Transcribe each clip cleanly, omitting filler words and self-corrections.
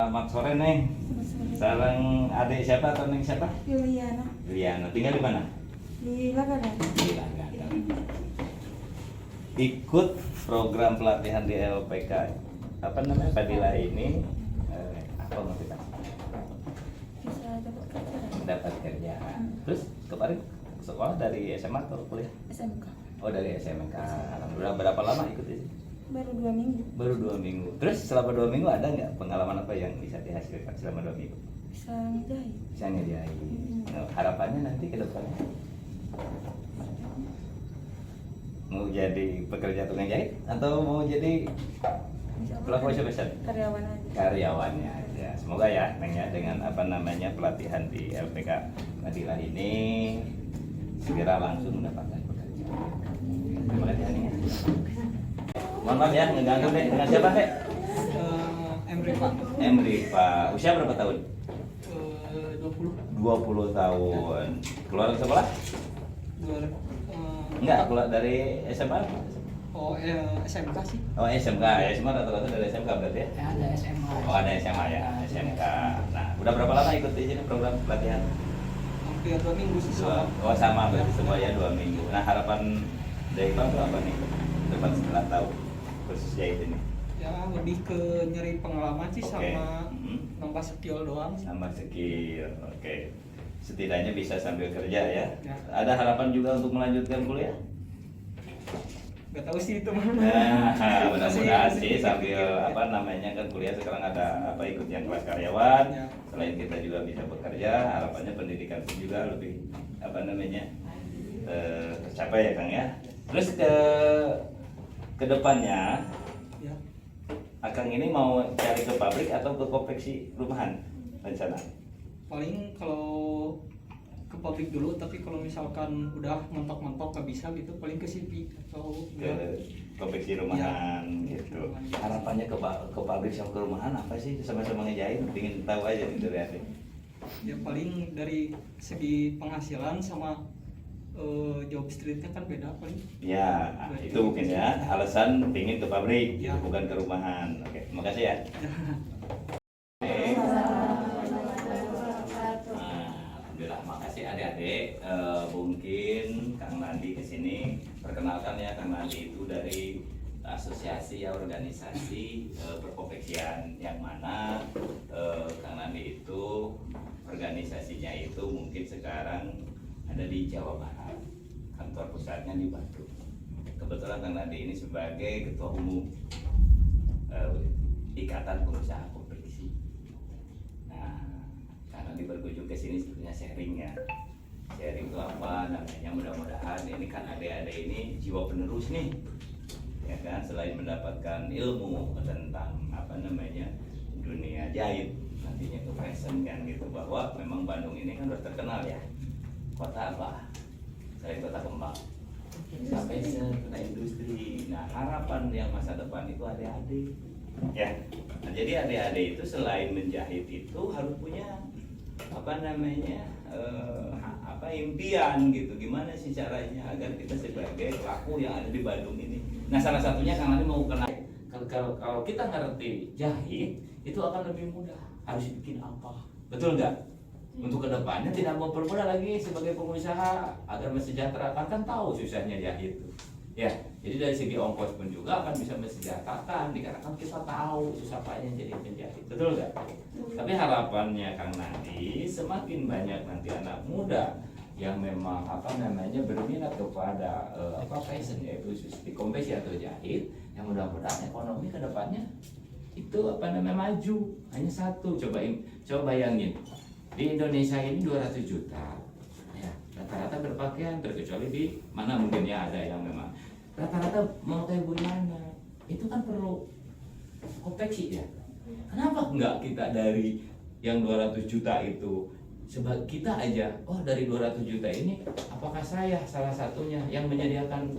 Selamat sore Neng. Sarang adik siapa atau Neng siapa? Yuliana Juliana. Tinggal di mana? di Lagadan. Di Langgadang. Ikut program pelatihan di LPK. Apa namanya? Fadila ini apa motivasi? Bisa dapat kerja Dapat kerjaan. Terus kemarin sekolah dari SMA atau kuliah? SMK Oh dari SMK. Alhamdulillah. Berapa lama ikut ini? baru 2 minggu. Baru 2 minggu. Terus selama 2 minggu ada nggak pengalaman apa yang bisa dihasilkan selama 2 minggu? Bisa ngejahit. Bisa ngejahit. Nah, harapannya nanti ke depannya mau jadi pekerja tukang jahit atau mau jadi Insya Allah pelaku usaha besar? karyawan aja. Karyawannya aja. Semoga ya Neng ya dengan apa namanya pelatihan di LPK Fadila ini segera langsung mendapatkan pekerjaan. Terima kasih Neng ya. Mohon maaf ya, ngeganggu deh. Dengan siapa deh? Emri Pak. Emri Pak. Usia berapa tahun? 20. 20 tahun. Keluar sekolah? Enggak, keluar dari SMA? SMK sih. Oh SMK, ya SMA rata-rata dari SMK berarti ya? Ada SMA. Oh ada SMA ya, SMK. Nah, udah berapa lama ikut di sini program pelatihan? Hampir 2 minggu sih soalnya. Oh sama berarti semua ya 2 minggu. Nah harapan dari Bang apa nih? Depan setelah tahu khusus jahit ini. Ya lebih ke nyari pengalaman sih Oke. sama nambah skill doang sih. Sama skill, oke. Setidaknya bisa sambil kerja ya. Ya. Ada harapan juga untuk melanjutkan kuliah? Gak tahu sih itu mah. Nah, mudah-mudahan sih Masih sambil pikir-pikir. apa namanya kan kuliah sekarang ada apa ikut yang kelas karyawan. Ya. Selain kita juga bisa bekerja, harapannya pendidikan pun juga lebih apa namanya tercapai ya Kang ya. Terus ke depannya Ya. Akang ini mau cari ke pabrik atau ke konveksi rumahan rencana? Paling kalau ke pabrik dulu, tapi kalau misalkan udah mentok-mentok gak bisa gitu, paling ke CV atau Ke konveksi rumahan Ya. gitu. Harapannya ke pabrik sama ke rumahan apa sih? Sama-sama ngejahit, ingin tahu aja nih dari hati. ya paling dari segi penghasilan sama job streetnya kan beda paling. Ya, itu mungkin ya alasan ingin ke pabrik, Ya. bukan ke rumahan. Oke, terima kasih ya. Oke. Nah, alhamdulillah, makasih adik-adik. Mungkin Kang Nandi kesini perkenalkan ya, Kang Nandi itu dari asosiasi ya organisasi perkonveksian yang mana Kang Nandi itu organisasinya itu mungkin sekarang ada di Jawa Barat, kantor pusatnya di Bandung. Kebetulan Kang Nandi ini sebagai ketua umum Ikatan Pengusaha Konveksi. Nah, karena berkunjung ke sini sebetulnya sharing ya. Sharing itu apa namanya? Mudah-mudahan ini kan adik-adik ini jiwa penerus nih, ya kan? Selain mendapatkan ilmu tentang apa namanya dunia jahit, nantinya ke fashion kan gitu, bahwa memang Bandung ini kan udah terkenal ya. Kota apa? Selain kota kembang, sampai kota industri. Nah harapan yang masa depan itu adik-adik, ya. Nah, jadi adik-adik itu selain menjahit itu harus punya apa namanya apa impian gitu. Gimana sih caranya agar kita sebagai pelaku yang ada di Bandung ini. Nah salah satunya karena mau kenal. Kalau kita ngerti jahit itu akan lebih mudah. Harus bikin apa? Betul nggak? Untuk kedepannya tidak mempermudah lagi sebagai pengusaha agar mensejahterakan, kan tahu susahnya jahit itu ya. Jadi dari segi ongkos pun juga akan bisa mensejahterakan dikarenakan kita tahu susah payahnya jadi penjahit, betul nggak? Tapi harapannya Kang Nandi semakin banyak nanti anak muda yang memang apa namanya berminat kepada apa fashion, yaitu di konveksi atau jahit, yang mudah-mudahan ekonomi kedepannya itu apa namanya maju. Hanya satu, coba bayangin di Indonesia ini 200 juta ya, rata-rata berpakaian, terkecuali di mana mungkin ya ada yang memang rata-rata mau kayak Bu Yana itu kan perlu konveksi ya. Kenapa enggak kita dari yang 200 juta itu sebab kita aja, oh dari 200 juta ini apakah saya salah satunya yang menyediakan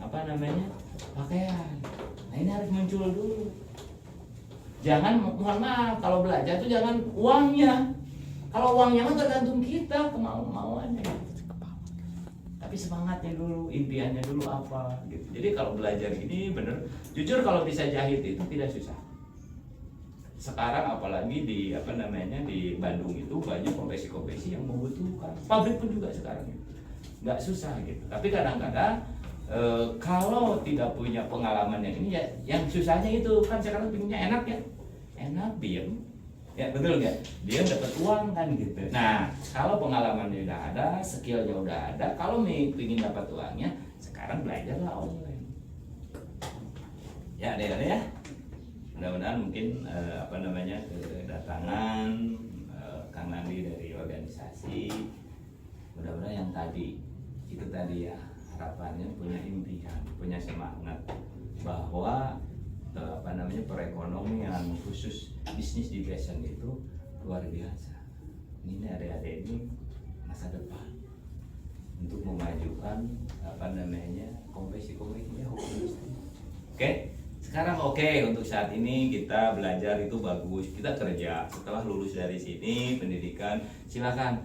apa namanya pakaian. Nah ini harus muncul dulu. Jangan, mohon maaf, kalau belajar tuh jangan uangnya. Kalau uangnya kan tergantung kita, kemauannya. Tapi semangatnya dulu, impiannya dulu apa gitu. Jadi kalau belajar ini bener, jujur kalau bisa jahit itu tidak susah. sekarang apalagi di di Bandung itu banyak konveksi-konveksi yang membutuhkan, pabrik pun juga sekarang nggak susah gitu. Tapi kadang-kadang kalau tidak punya pengalaman yang ini ya, yang susahnya itu kan sekarang pinginnya enak ya, enak diem, ya betul nggak? Dia dapat uang kan gitu. Nah kalau pengalamannya udah ada, skillnya udah ada, kalau pingin dapat uangnya, sekarang belajarlah online. Ya ada ya. Mudah-mudahan mungkin kedatangan Kang Nandi dari organisasi, mudah-mudahan yang tadi itu tadi ya, harapannya punya impian, punya semangat bahwa perekonomian khusus bisnis di fashion itu luar biasa. Ini adik-adik ini masa depan untuk memajukan kompetisi-kompetisinya hobi industri. Oke? Sekarang untuk saat ini kita belajar itu bagus, kita kerja setelah lulus dari sini pendidikan, silakan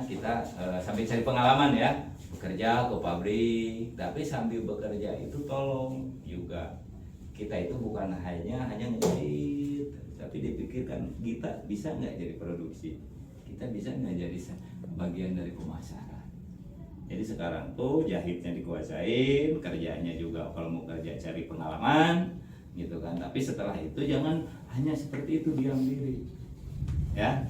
kita sambil cari pengalaman ya, bekerja ke pabrik, tapi sambil bekerja itu tolong juga kita itu bukan hanya ngejahit, tapi dipikirkan kita bisa nggak jadi produksi, kita bisa nggak jadi bagian dari pemasaran. Jadi sekarang tuh jahitnya dikuasain, kerjanya juga kalau mau kerja cari pengalaman, gitu kan. Tapi setelah itu jangan hanya seperti itu diam diri, ya.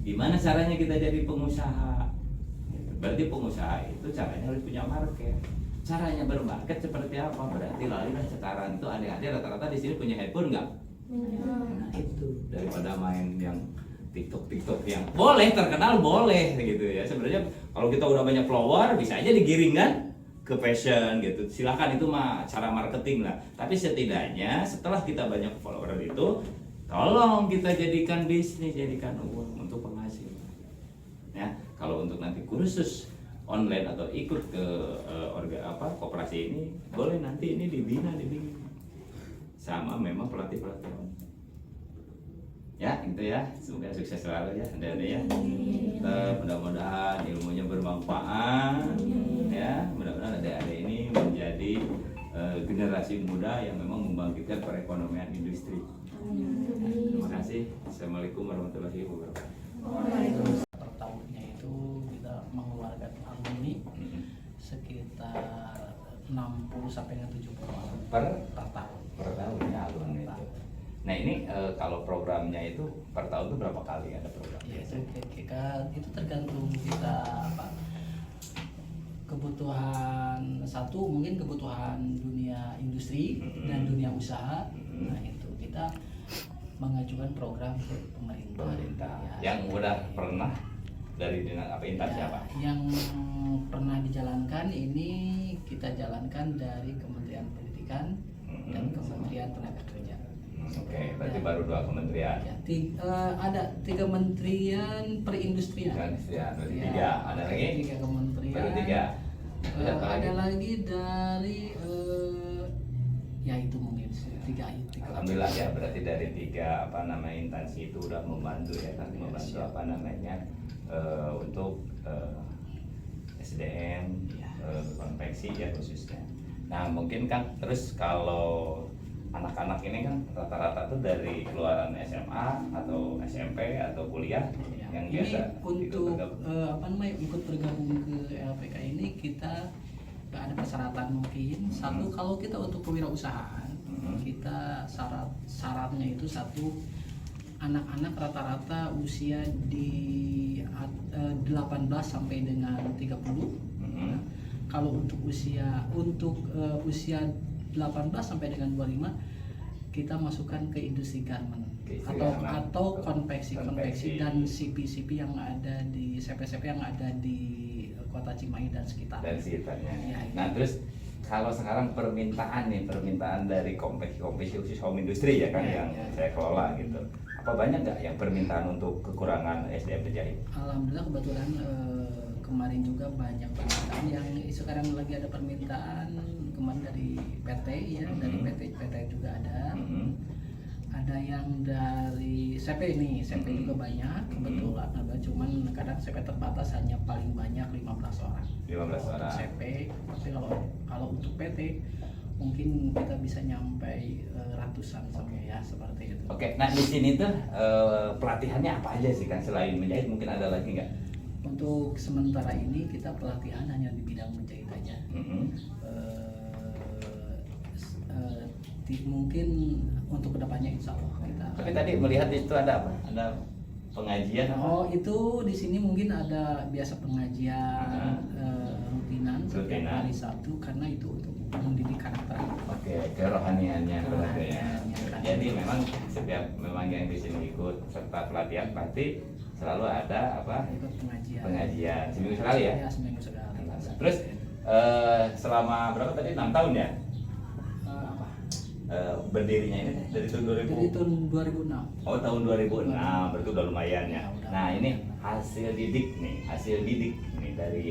Gimana caranya kita jadi pengusaha? Berarti pengusaha itu caranya harus punya market. Caranya bermarket seperti apa? Berarti larilah sekarang itu adik-adik rata-rata di sini punya handphone nggak? Nah itu daripada main yang TikTok yang boleh terkenal boleh gitu ya. Sebenarnya kalau kita udah banyak follower bisa aja digiring kan ke fashion gitu. Silakan, itu mah cara marketing lah. Tapi setidaknya setelah kita banyak follower itu, tolong kita jadikan bisnis, jadikan uang untuk penghasilan. Ya, kalau untuk nanti kursus online atau ikut ke koperasi ini, boleh nanti ini dibina sama memang pelatih-pelatih online. Ya itu ya, semoga sukses selalu ya adik-adik ya. Mudah-mudahan ilmunya bermanfaat ya, mudah-mudahan adik-adik ini menjadi generasi muda yang memang membangkitkan perekonomian industri. Terima kasih. Assalamualaikum warahmatullahi wabarakatuh. Per tahunnya itu kita mengeluarkan alumni sekitar 60 sampai 70 orang per tahun. Per tahun ya alumni itu. Nah ini kalau programnya itu per tahun itu berapa kali ada program? Ya itu tergantung kita kebutuhan satu, mungkin kebutuhan dunia industri dan dunia usaha. Nah itu kita mengajukan program ke pemerintah. Ya, yang udah pernah dari instansi apa? Yang pernah dijalankan ini kita jalankan dari Kementerian Pendidikan dan Kementerian Tenaga Kerja. Oke, berarti baru 2 kementerian. Ya, ada 3 kementerian perindustrian. Berarti Ya, 3. Ada lagi? 3 kementerian. Baru 3. Ada lagi dari ya itu mungkin 3 itu. Alhamdulillah ya, berarti dari 3 instansi itu udah membantu ya kan, membantu untuk SDM konveksi ya khususnya. Nah mungkin kan terus kalau anak-anak ini kan rata-rata tuh dari keluaran SMA atau SMP atau kuliah Ya, yang ini biasa untuk ikut bergabung ke LPK ini kita ada persyaratan mungkin. Satu, kalau kita untuk kewirausahaan kita syaratnya itu satu, anak-anak rata-rata usia di 18 sampai dengan 30. Nah, kalau untuk usia 18 sampai dengan 25 kita masukkan ke industri garment atau konveksi dan CP yang ada di CP yang ada di Kota Cimahi dan sekitarnya. Ya, nah terus kalau sekarang permintaan dari kompetisi khusus home industry ya kan yang saya kelola gitu, apa banyak nggak yang permintaan untuk kekurangan SDM penjahit? Alhamdulillah kebetulan kemarin juga banyak permintaan yang sekarang lagi ada permintaan kemarin dari PT ya, dari PT juga ada. Ada yang dari CP juga banyak kebetulan ada, cuman kadang CP terbatas hanya paling banyak 15 orang. 15 orang. CP, tapi kalau untuk PT mungkin kita bisa nyampe ratusan sampai ya seperti itu. Oke, nah di sini tuh pelatihannya apa aja sih Kang selain menjahit, mungkin ada lagi nggak? Untuk sementara ini kita pelatihan hanya di bidang menjahit aja. Mungkin untuk kedepannya insya Allah kita. Tapi tadi melihat itu ada apa? Ada pengajian apa? Oh itu di sini mungkin ada biasa pengajian rutinan setiap Rutinan. hari Sabtu karena itu untuk mendidik karakter. Oke, kerohaniannya berarti ya. Kerohaniannya. Jadi memang setiap memang yang di sini ikut serta pelatihan pasti selalu ada apa? Ikut pengajian. Pengajian seminggu sekali ya. Ya seminggu sekali. Terus selama berapa tadi 6 tahun ya? Apa? Berdirinya ini dari tahun 2000. Dari tahun 2006. Oh tahun 2006, berarti udah lumayan ya. Ya, udah. Nah ini hasil didik nih dari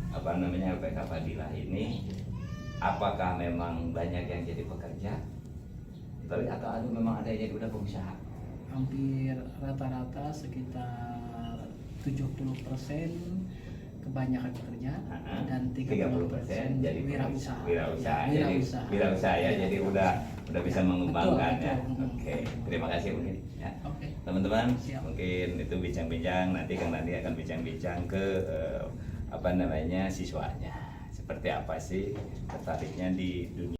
apa namanya LPK Fadilah ini, apakah memang banyak yang jadi pekerja? Atau ada memang ada yang jadi udah pengusaha? Hampir rata-rata sekitar 70% kebanyakan pekerja dan 30% jadi wirausaha. Wirausaha. Ya, Jadi wirausaha ya. Jadi udah bisa mengembangkan Betul, ya. betul. Oke, terima kasih mungkin ya. Oke. Teman-teman, Siap. mungkin itu bincang-bincang, nanti Kang Nandi akan bincang-bincang ke apa namanya siswanya. Seperti apa sih tertariknya di dunia